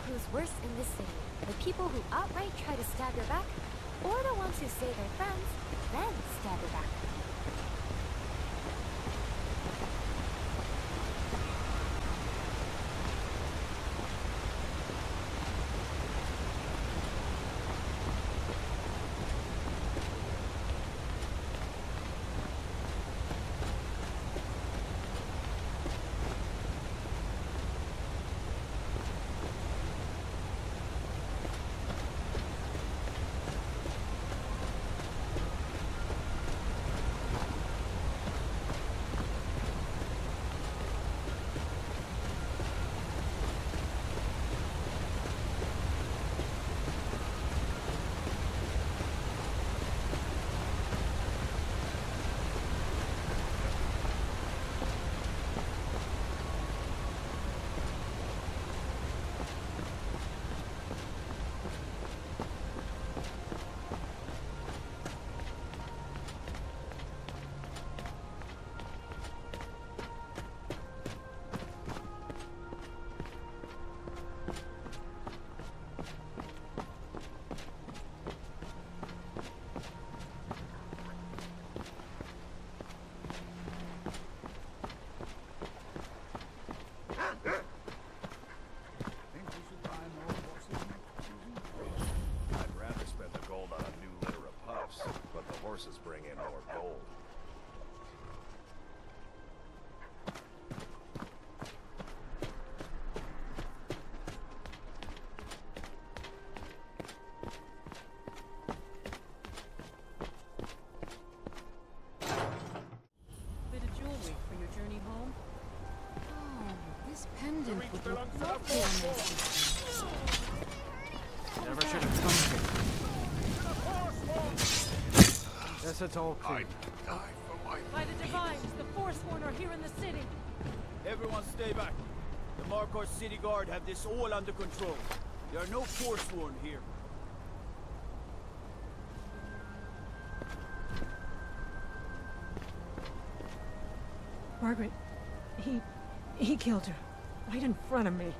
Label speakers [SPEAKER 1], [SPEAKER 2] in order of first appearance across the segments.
[SPEAKER 1] who's worse in this city? The people who outright try to stab your back, or the ones who say they're friends, then stab your back?
[SPEAKER 2] Horses bring in more gold.
[SPEAKER 3] Bit of jewelry for your journey home?
[SPEAKER 1] Oh, this pendant would look lovely on this.
[SPEAKER 4] Never should have come here. Yes, it's all clear.
[SPEAKER 2] I'd die for my
[SPEAKER 3] By the divines, the Forsworn are here in the city.
[SPEAKER 5] Everyone stay back. The Markarth City Guard have this all under control. There are no Forsworn here.
[SPEAKER 3] Margaret, he killed her. Right in front of me.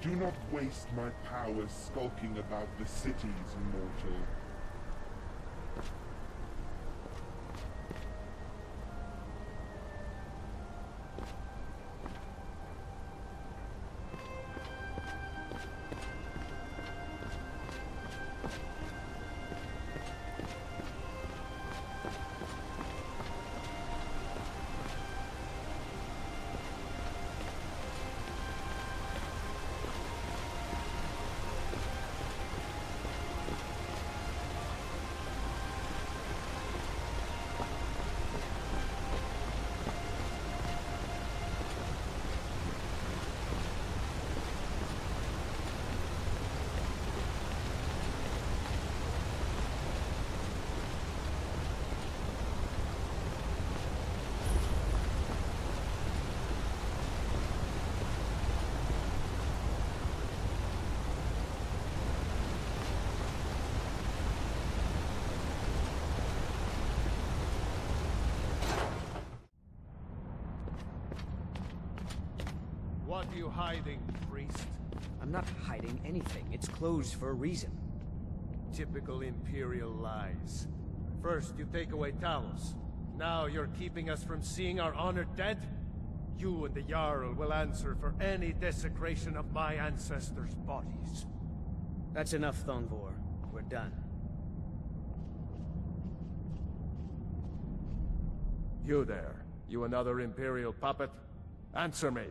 [SPEAKER 6] Do not waste my powers skulking about the cities, mortal.
[SPEAKER 7] What are you hiding, priest?
[SPEAKER 4] I'm not hiding anything. It's closed for a reason.
[SPEAKER 7] Typical Imperial lies. First, you take away Talos. Now you're keeping us from seeing our honored dead? You and the Jarl will answer for any desecration of my ancestors' bodies.
[SPEAKER 4] That's enough, Thongvor. We're done.
[SPEAKER 7] You there. You another Imperial puppet? Answer me.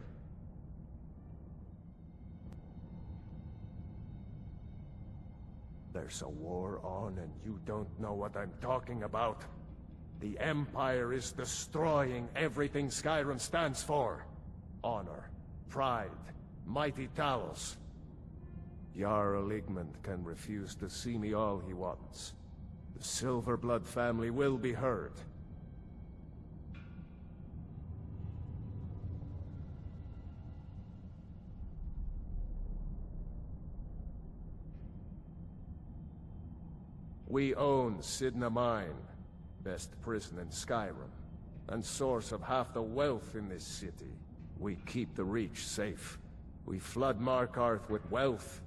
[SPEAKER 7] There's a war on and you don't know what I'm talking about. The Empire is destroying everything Skyrim stands for. Honor, pride, mighty Talos. Jarl Igmund can refuse to see me all he wants. The Silverblood family will be heard. We own Sidna Mine, best prison in Skyrim, and source of half the wealth in this city. We keep the Reach safe. We flood Markarth with wealth.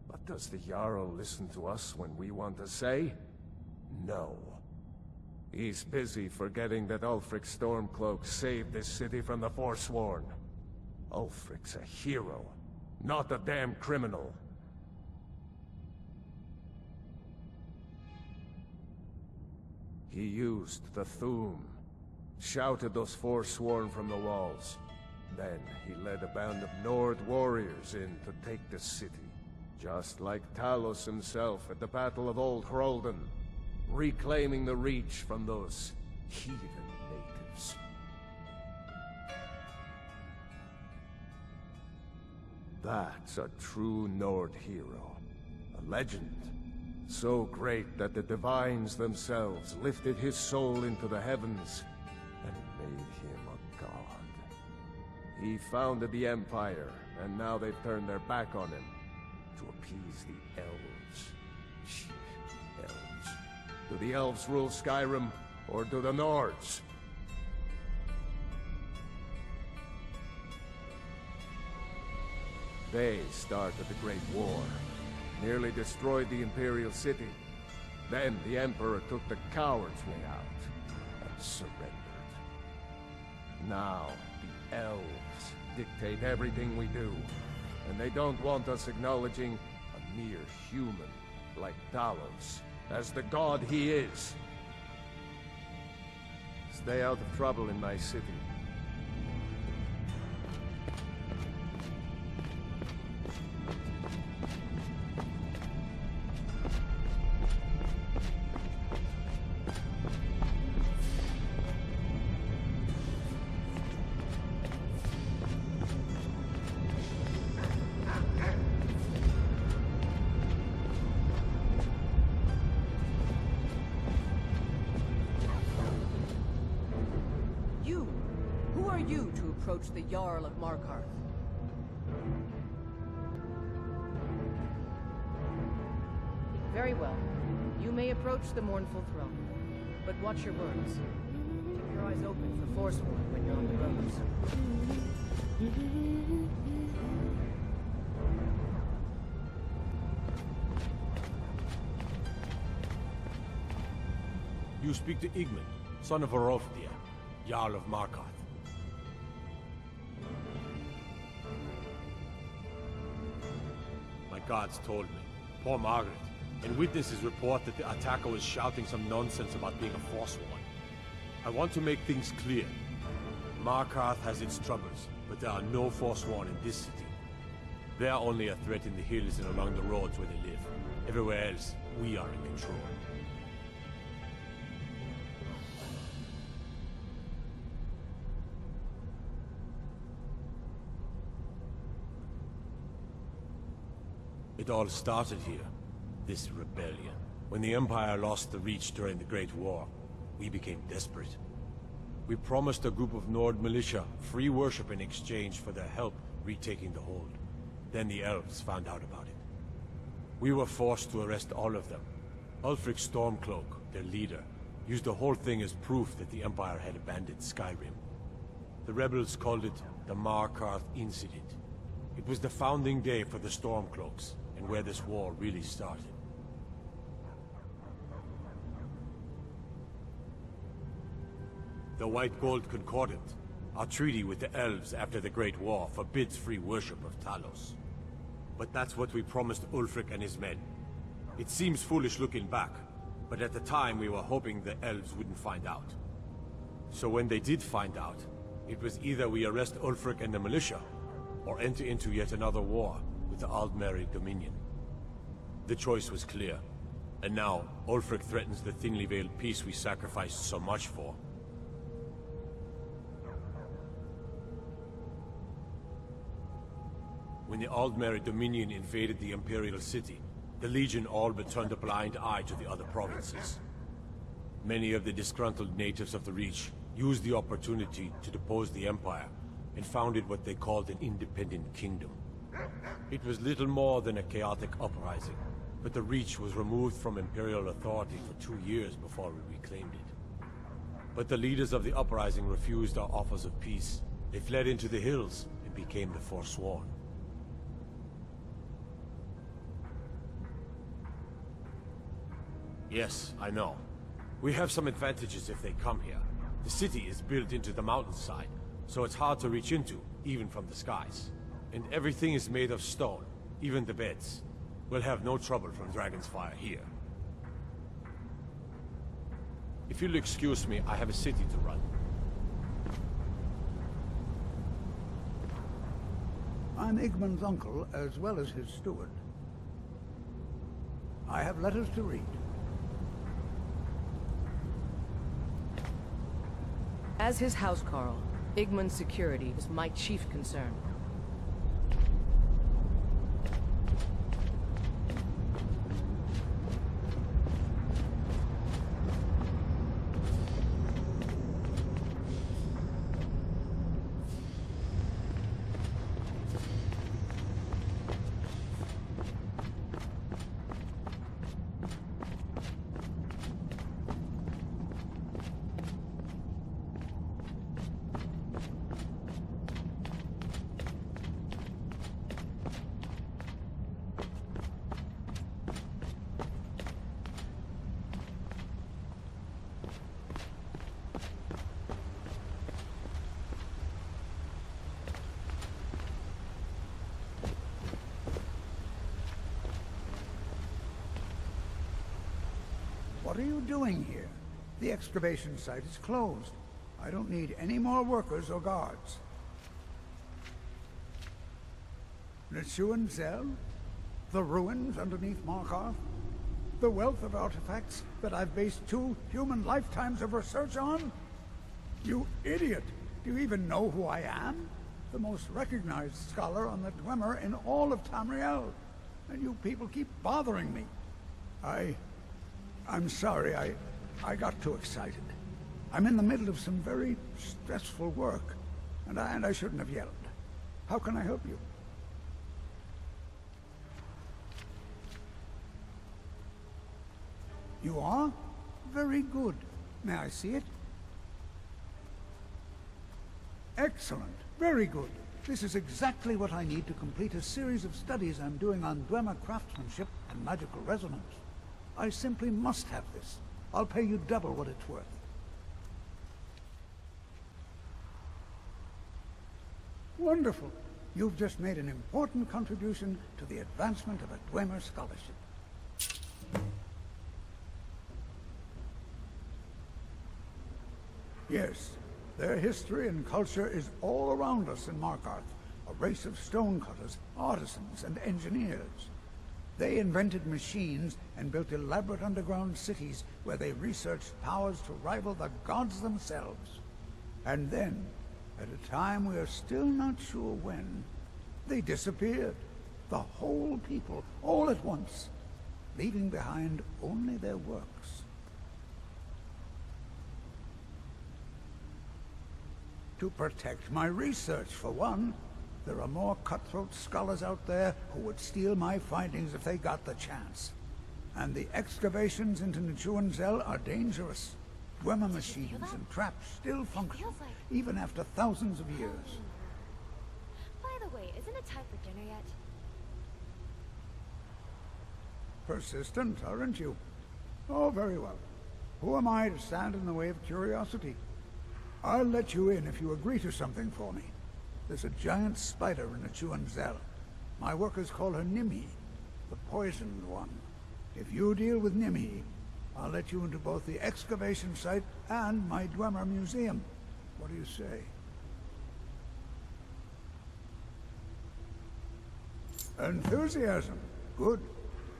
[SPEAKER 7] But does the Jarl listen to us when we want to say? No. He's busy forgetting that Ulfric Stormcloak saved this city from the Forsworn. Ulfric's a hero, not a damn criminal. He used the Thuum, shouted those Forsworn from the walls. Then he led a band of Nord warriors in to take the city. Just like Talos himself at the Battle of Old Hroldan, reclaiming the Reach from those heathen natives. That's a true Nord hero. A legend. So great that the Divines themselves lifted his soul into the heavens and made him a god. He founded the Empire, and now they've turned their back on him to appease the elves. Elves. Do the elves rule Skyrim, or do the Nords? They started the Great War, nearly destroyed the Imperial City. Then the Emperor took the coward's way out and surrendered. Now, the elves dictate everything we do, and they don't want us acknowledging a mere human like Talos as the god he is. Stay out of trouble in my city.
[SPEAKER 3] The Jarl of Markarth. Very well. You may approach the mournful throne, but watch your words. Keep your eyes open for Forsworn when you're on the roads.
[SPEAKER 8] You speak to Igmund, son of Orofdir, Jarl of Markarth. Guards told me. Poor Margaret. And witnesses report that the attacker was shouting some nonsense about being a Forsworn. I want to make things clear. Markarth has its troubles, but there are no Forsworn in this city. They are only a threat in the hills and along the roads where they live. Everywhere else, we are in control. It all started here, this rebellion. When the Empire lost the Reach during the Great War, we became desperate. We promised a group of Nord militia free worship in exchange for their help retaking the hold. Then the elves found out about it. We were forced to arrest all of them. Ulfric Stormcloak, their leader, used the whole thing as proof that the Empire had abandoned Skyrim. The rebels called it the Markarth Incident. It was the founding day for the Stormcloaks, and where this war really started. The White Gold Concordant, our treaty with the elves after the Great War, forbids free worship of Talos. But that's what we promised Ulfric and his men. It seems foolish looking back, but at the time we were hoping the elves wouldn't find out. So when they did find out, it was either we arrest Ulfric and the militia, or enter into yet another war with the Aldmeri Dominion. The choice was clear, and now Ulfric threatens the thinly veiled peace we sacrificed so much for. When the Aldmeri Dominion invaded the Imperial City, the Legion all but turned a blind eye to the other provinces. Many of the disgruntled natives of the Reach used the opportunity to depose the Empire and founded what they called an independent kingdom. It was little more than a chaotic uprising, but the Reach was removed from Imperial authority for 2 years before we reclaimed it. But the leaders of the uprising refused our offers of peace. They fled into the hills and became the Forsworn. Yes, I know. We have some advantages if they come here. The city is built into the mountainside, so it's hard to reach into, even from the skies. And everything is made of stone, even the beds. We'll have no trouble from Dragon's Fire here. If you'll excuse me, I have a city to run.
[SPEAKER 9] I'm Igmund's uncle, as well as his steward. I have letters to read.
[SPEAKER 3] As his housecarl, Igmund's security is my chief concern.
[SPEAKER 9] What are you doing here? The excavation site is closed. I don't need any more workers or guards. Nichuan-Zel? The ruins underneath Markarth? The wealth of artifacts that I've based 2 human lifetimes of research on? You idiot! Do you even know who I am? The most recognized scholar on the Dwemer in all of Tamriel. And you people keep bothering me. I'm sorry, I got too excited. I'm in the middle of some very stressful work, and I shouldn't have yelled. How can I help you? You are? Very good. May I see it? Excellent. Very good. This is exactly what I need to complete a series of studies I'm doing on Dwemer craftsmanship and magical resonance. I simply must have this. I'll pay you double what it's worth. Wonderful. You've just made an important contribution to the advancement of a Dwemer scholarship. Yes, their history and culture is all around us in Markarth, a race of stonecutters, artisans, and engineers. They invented machines and built elaborate underground cities where they researched powers to rival the gods themselves. And then, at a time we are still not sure when, they disappeared. The whole people, all at once, leaving behind only their works. To protect my research, for one. There are more cutthroat scholars out there who would steal my findings if they got the chance. And the excavations into Nichuan-Zel are dangerous. Dwemer machines and traps still function, even after thousands of years.
[SPEAKER 1] By the way, isn't it time for dinner yet?
[SPEAKER 9] Persistent, aren't you? Oh, very well. Who am I to stand in the way of curiosity? I'll let you in if you agree to something for me. There's a giant spider in Nichuan-Zel. My workers call her Nimi, the poisoned one. If you deal with Nimi, I'll let you into both the excavation site and my Dwemer museum. What do you say? Enthusiasm. Good.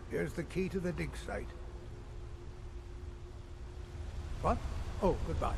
[SPEAKER 9] Here's the key to the dig site. What? Oh, goodbye.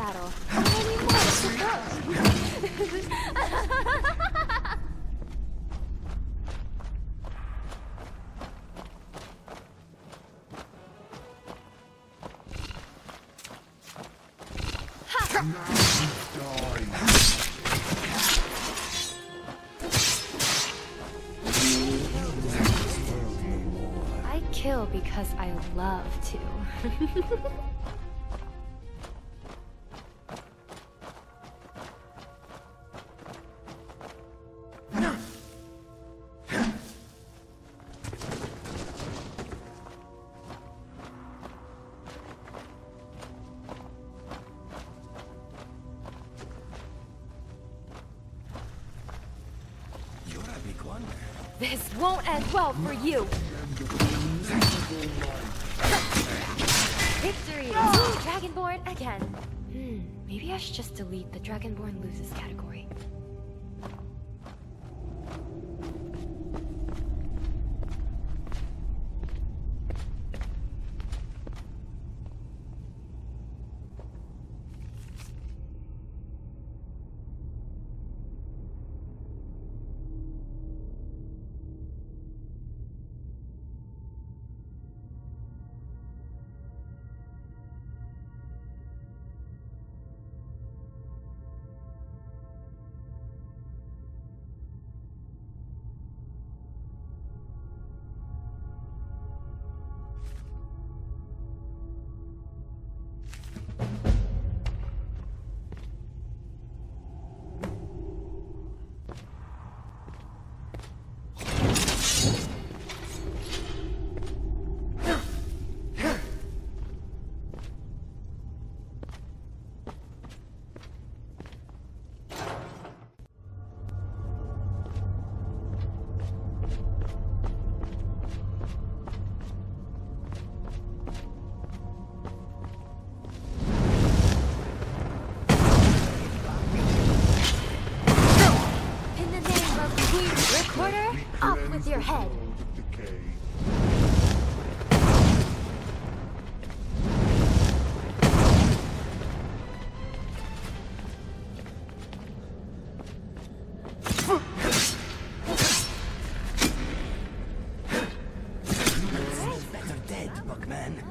[SPEAKER 1] battle. Only more to go. I kill because I love to. This won't end well for you! Victory! Dragonborn again! Maybe I should just delete the Dragonborn loses category. With your head.
[SPEAKER 4] Better dead, Buckman.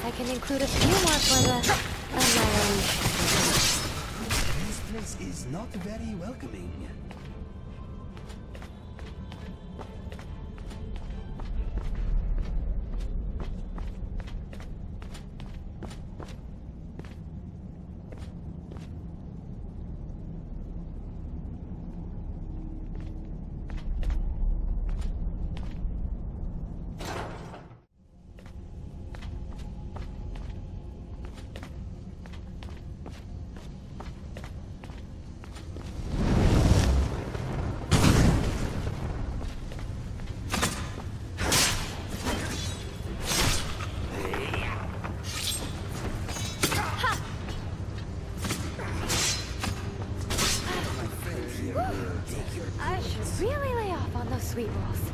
[SPEAKER 1] I can include a few more for the annihilation.
[SPEAKER 4] This place is not very welcoming.
[SPEAKER 1] I should really lay off on those sweet rolls.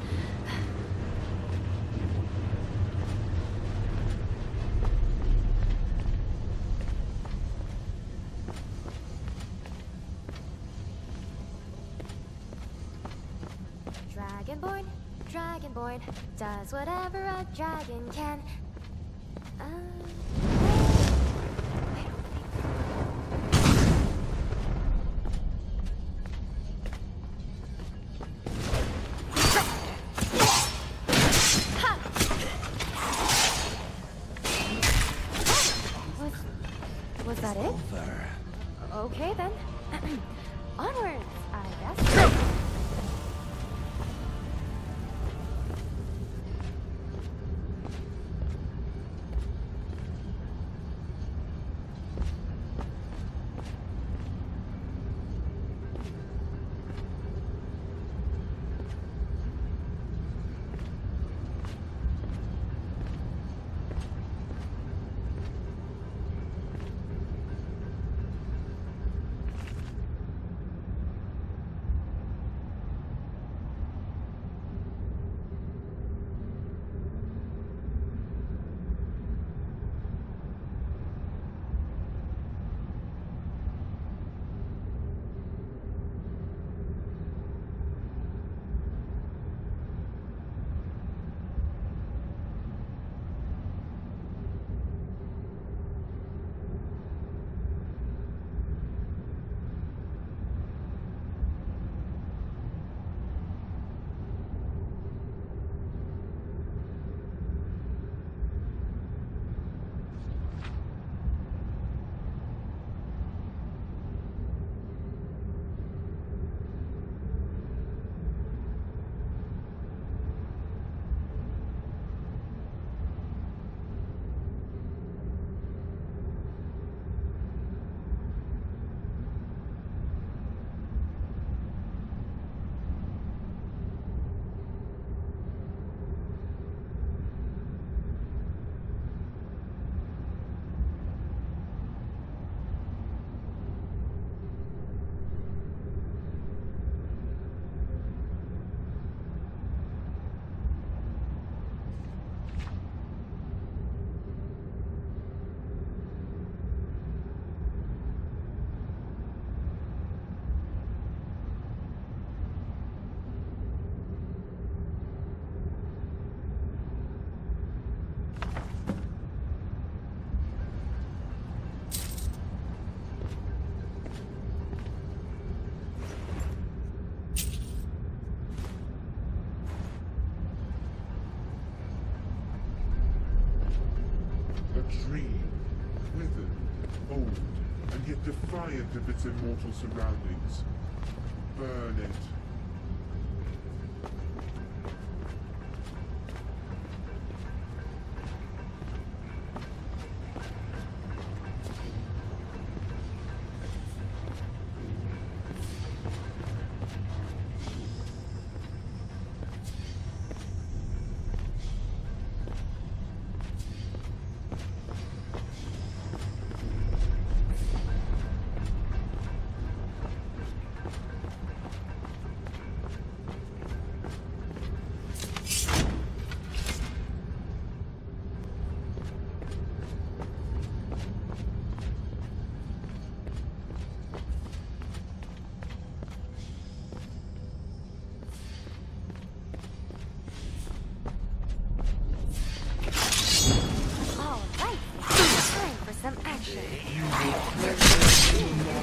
[SPEAKER 1] Dragonborn, Dragonborn, does whatever a dragon can. Was that it?
[SPEAKER 4] Over.
[SPEAKER 1] Okay then. Onwards, I guess.
[SPEAKER 6] dream, withered, old, and yet defiant of its immortal surroundings. Burn it.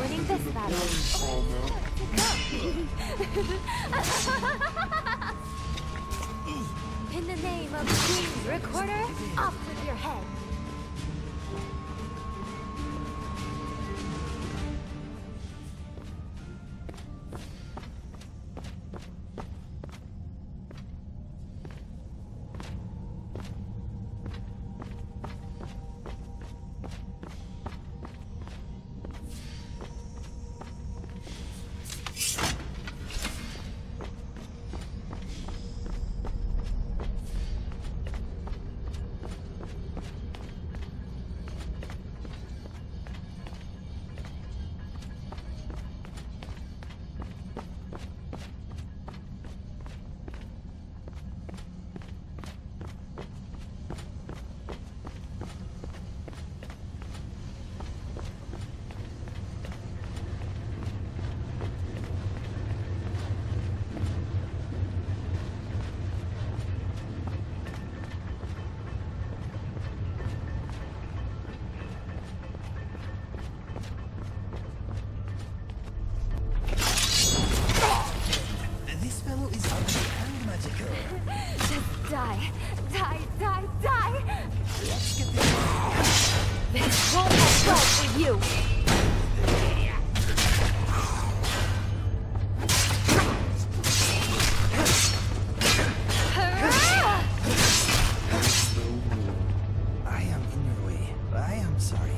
[SPEAKER 1] Winning this battle. In the name of King's Recorder, off with your head. Die! Die! Die! Die! Let's get this. This won't end well for you!
[SPEAKER 4] I am in your way. I am sorry.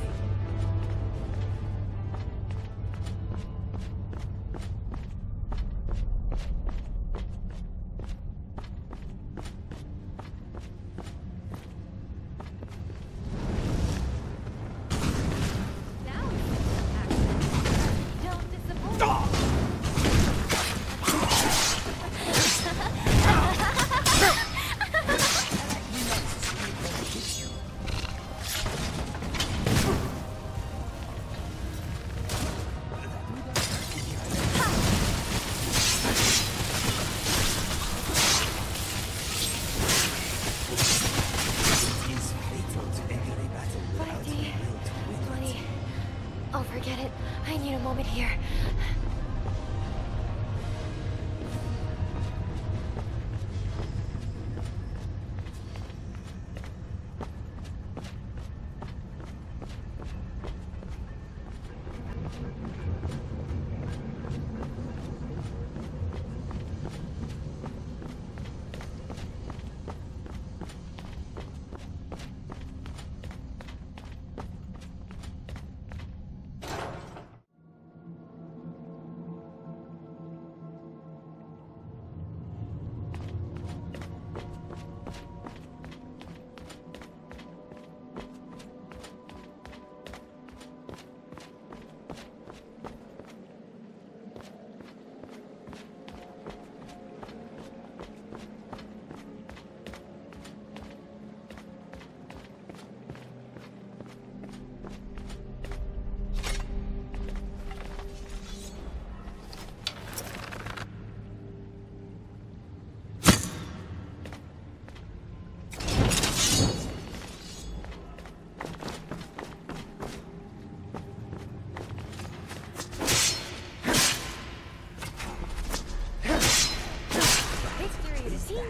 [SPEAKER 1] Oh, forget it. I need a moment here.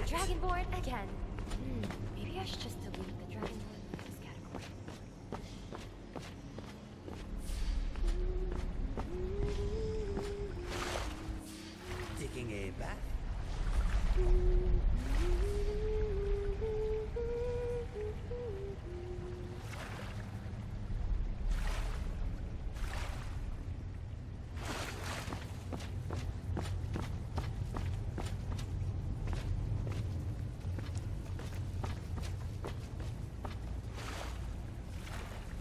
[SPEAKER 1] Dragonborn again. Maybe I should just delete the Dragonborn in this category.
[SPEAKER 4] bath.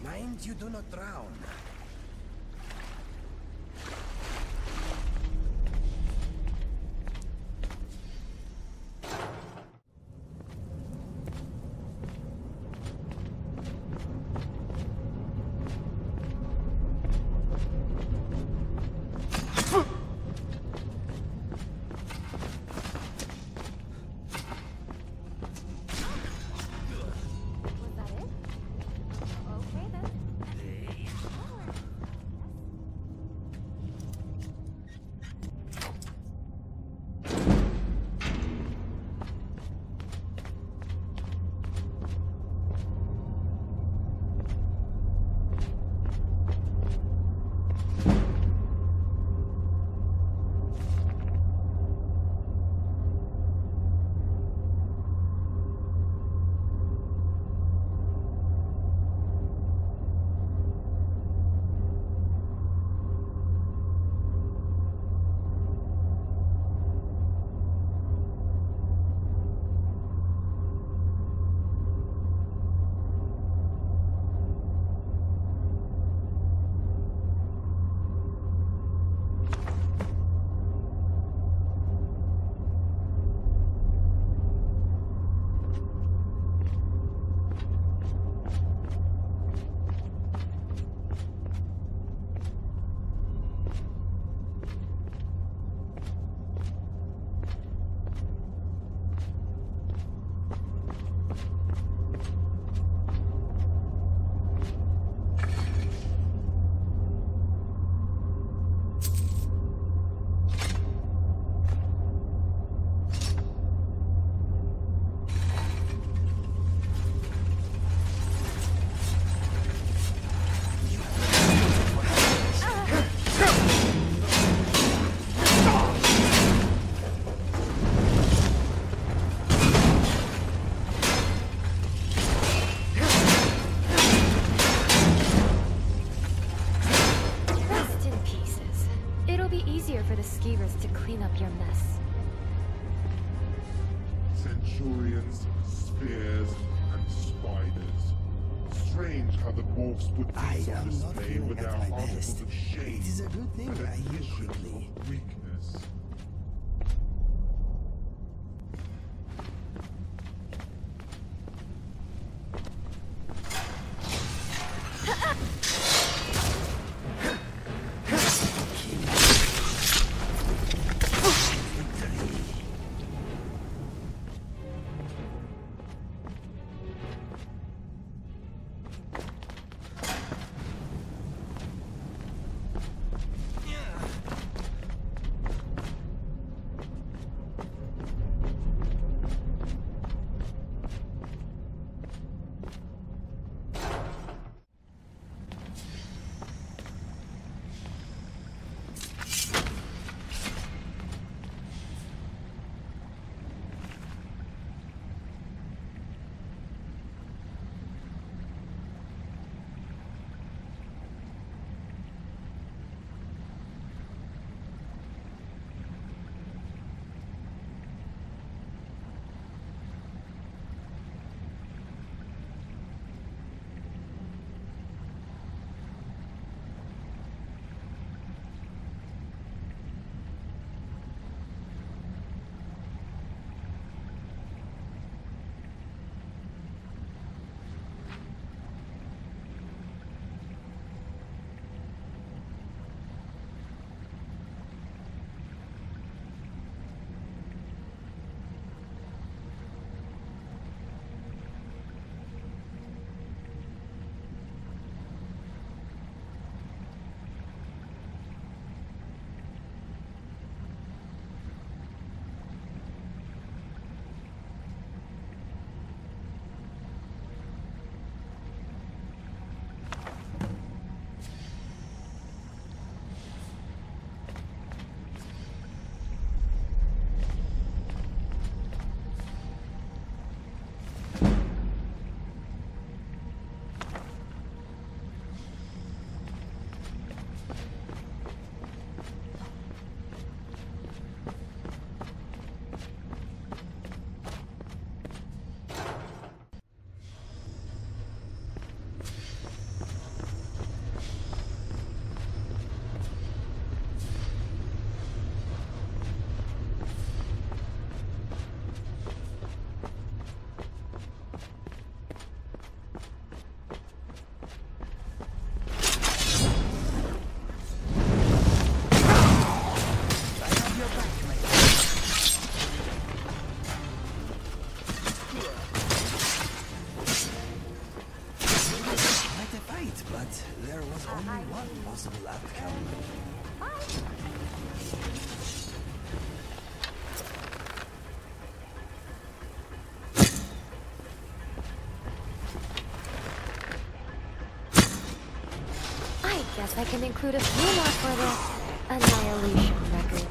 [SPEAKER 4] Mind you do not drown.
[SPEAKER 1] Was that it? Okay then. Skiers to clean up your mess.
[SPEAKER 6] Centurions, spears, and spiders. Strange how the morphs put these on display with their articles of shame
[SPEAKER 4] It is a good thing
[SPEAKER 6] and
[SPEAKER 4] I heal
[SPEAKER 6] admission
[SPEAKER 4] quickly.
[SPEAKER 6] of weakness.
[SPEAKER 1] Guess I can include a few more for the annihilation records.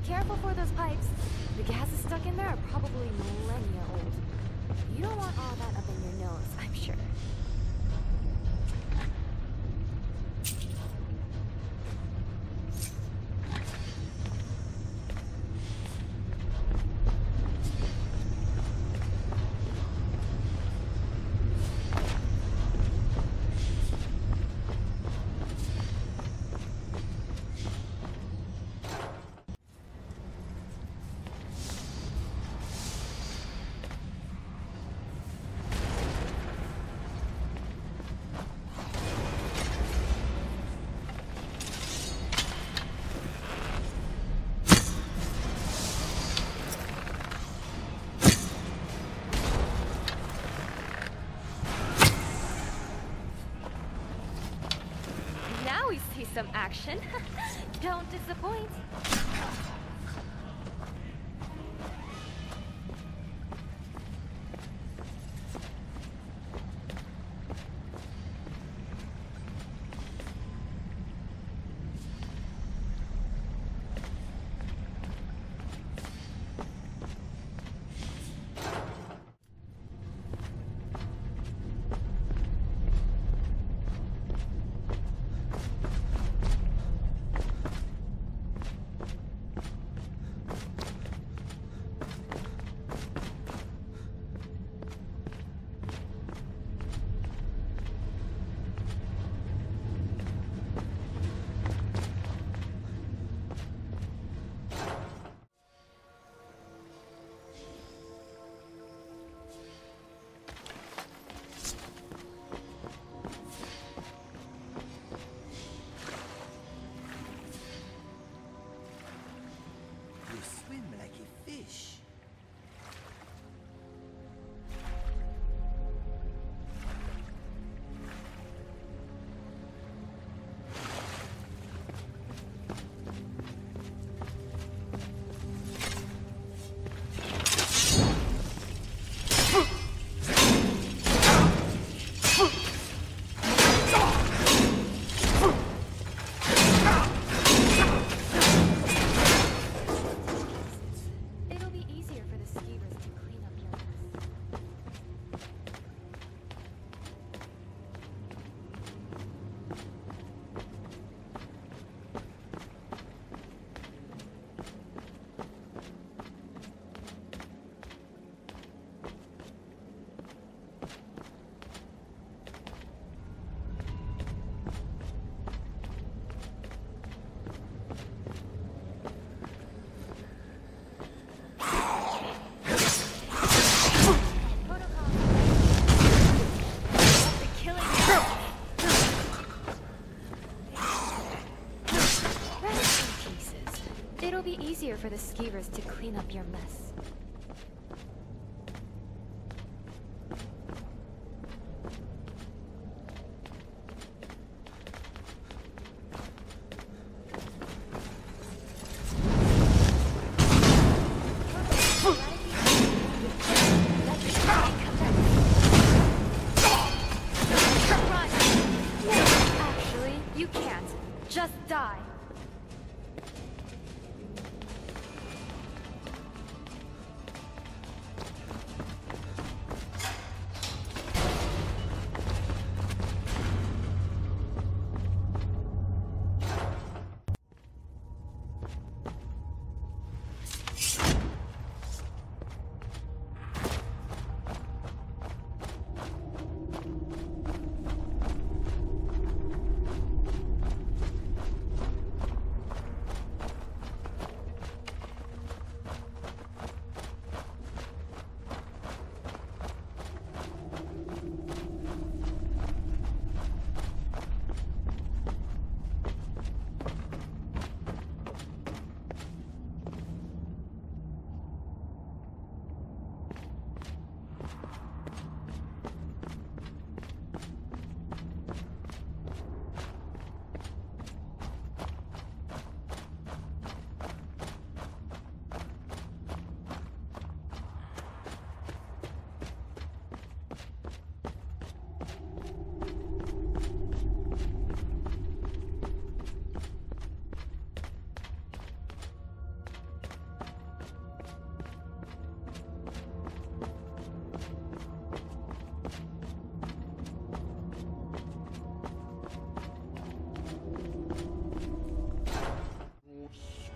[SPEAKER 1] Careful for those pipes. The gases stuck in there are probably millennia old. You don't want all that up in your nose, I'm sure. some action. Don't disappoint. Easier for the skeevers to clean up your mess. Actually, you can't. Just die.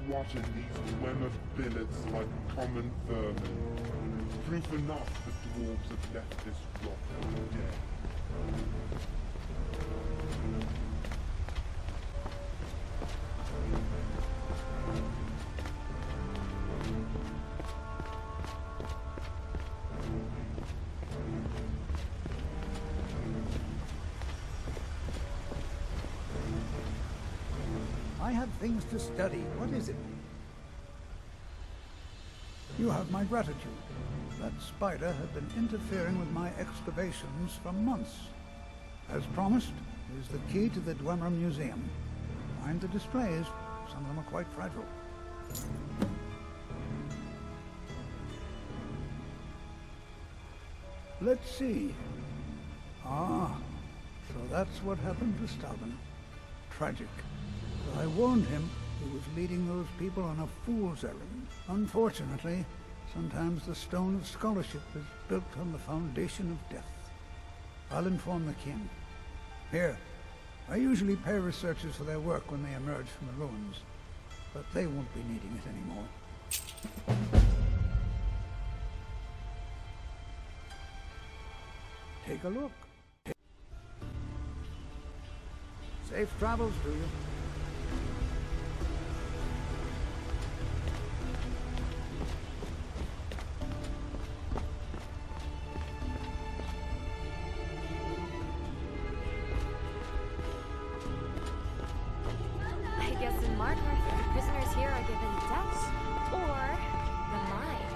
[SPEAKER 6] Squatting these mammoth billets like common vermin. Proof enough the dwarves have left this rock for dead.
[SPEAKER 9] I have things to study. What is it? You have my gratitude. That spider had been interfering with my excavations for months. As promised, it is the key to the Dwemer Museum. mind the displays. Some of them are quite fragile. Let's see. Ah, so that's what happened to Stauben. Tragic. But I warned him he was leading those people on a fool's errand. Unfortunately, sometimes the stone of scholarship is built on the foundation of death. I'll inform the king. Here, I usually pay researchers for their work when they emerge from the ruins, but they won't be needing it anymore. Take a look. Safe travels to you.
[SPEAKER 1] I guess in Markarth, prisoners here are given deaths or the mind.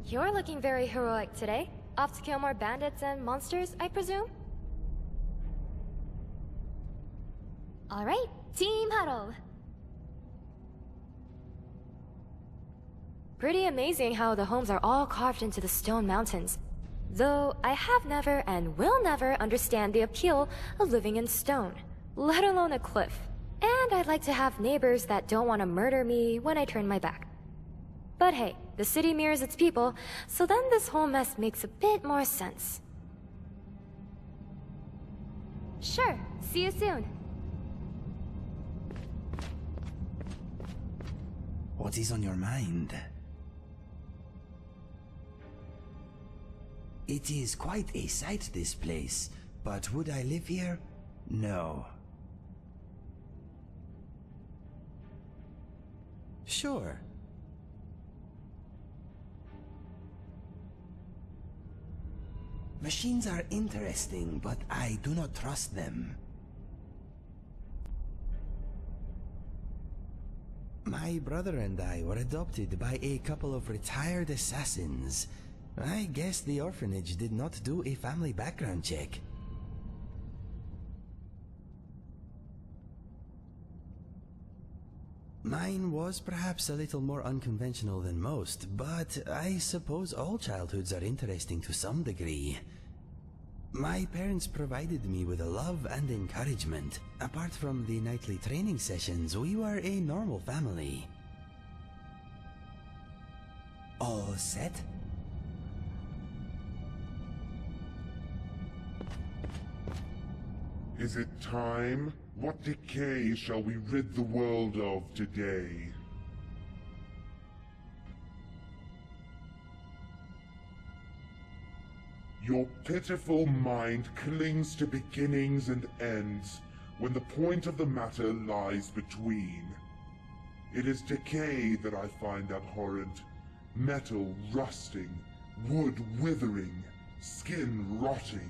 [SPEAKER 1] You're looking very heroic today. Off to kill more bandits and monsters, I presume? Alright, team huddle! Pretty amazing how the homes are all carved into the stone mountains. Though I have never and will never understand the appeal of living in stone, let alone a cliff. And I'd like to have neighbors that don't want to murder me when I turn my back. But hey, the city mirrors its people, so then this whole mess makes a bit more sense. Sure, see you soon.
[SPEAKER 10] What is on your mind? It is quite a sight, this place, but would I live here? No. Sure. Machines are interesting, but I do not trust them. My brother and I were adopted by a couple of retired assassins. I guess the orphanage did not do a family background check. Mine was perhaps a little more unconventional than most, but I suppose all childhoods are interesting to some degree. My parents provided me with a love and encouragement. Apart from the nightly training sessions, we were a normal family. All set?
[SPEAKER 6] Is it time? What decay shall we rid the world of today? Your pitiful mind clings to beginnings and ends, when the point of the matter lies between. It is decay that I find abhorrent. Metal rusting, wood withering, skin rotting.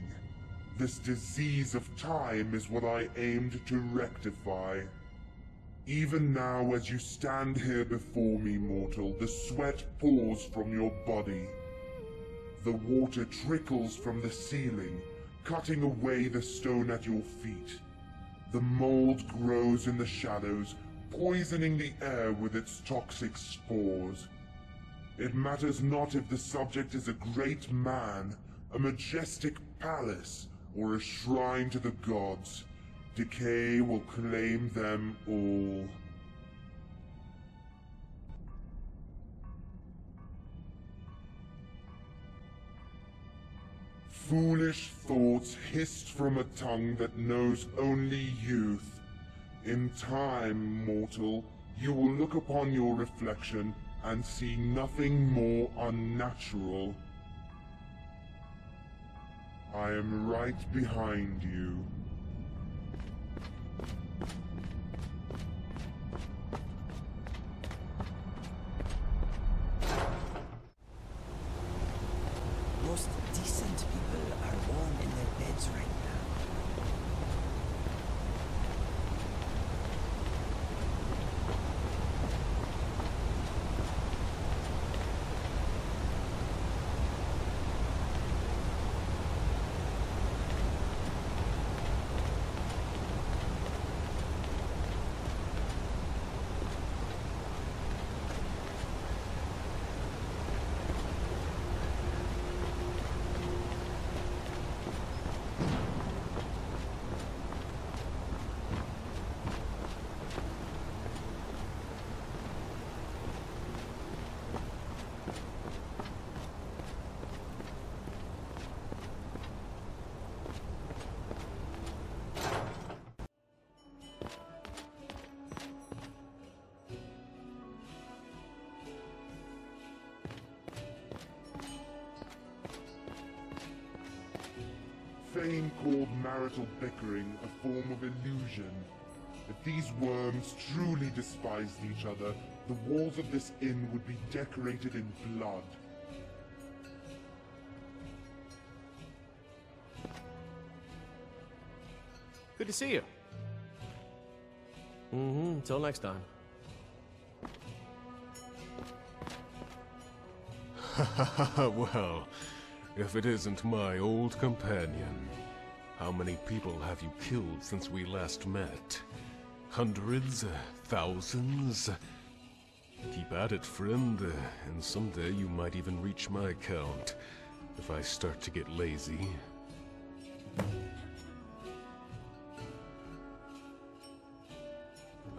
[SPEAKER 6] This disease of time is what I aimed to rectify. Even now, as you stand here before me, mortal, the sweat pours from your body. The water trickles from the ceiling, cutting away the stone at your feet. The mold grows in the shadows, poisoning the air with its toxic spores. It matters not if the subject is a great man, a majestic palace, or a shrine to the gods. Decay will claim them all. Foolish thoughts hissed from a tongue that knows only youth. In time, mortal, you will look upon your reflection and see nothing more unnatural. I am right behind you.
[SPEAKER 10] Most decent people are warm in their beds right now.
[SPEAKER 6] Fame called marital bickering a form of illusion. If these worms truly despised each other, the walls of this inn would be decorated in blood.
[SPEAKER 11] Good to see you. Until next time.
[SPEAKER 12] Well, if it isn't my old companion. How many people have you killed since we last met? Hundreds? Thousands? Keep at it, friend, and someday you might even reach my count, if I start to get lazy.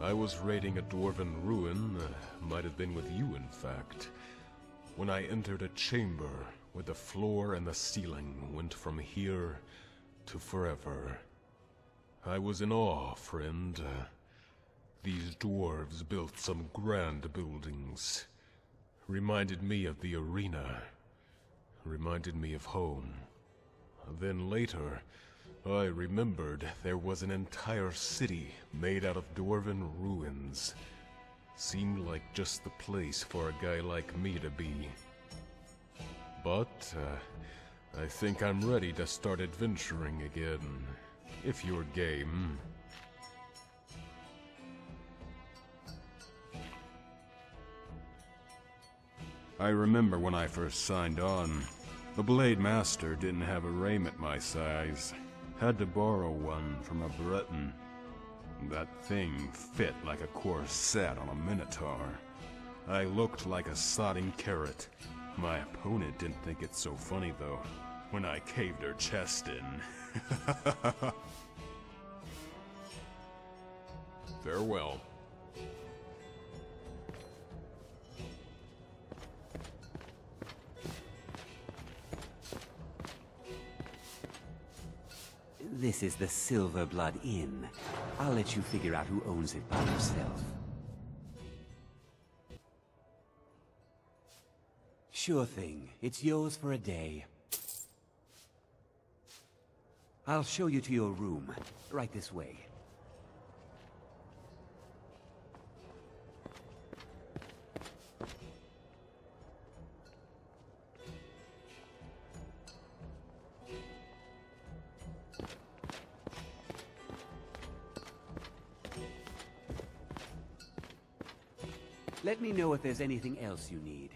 [SPEAKER 12] I was raiding a dwarven ruin, might have been with you in fact, when I entered a chamber where the floor and the ceiling went from here to forever. I was in awe, friend. These dwarves built some grand buildings. Reminded me of the arena. Reminded me of home. Then later, I remembered there was an entire city made out of dwarven ruins. Seemed like just the place for a guy like me to be. But, I think I'm ready to start adventuring again, if you're game.
[SPEAKER 13] I remember when I first signed on. The Blade Master didn't have a raiment my size. Had to borrow one from a Breton. That thing fit like a corset on a minotaur. I looked like a sodding carrot. My opponent didn't think it so funny, though, when I caved her chest in.
[SPEAKER 12] Farewell.
[SPEAKER 14] This is the Silverblood Inn. I'll let you figure out who owns it by yourself. Sure thing. It's yours for a day. I'll show you to your room. Right this way. Let me know if there's anything else you need.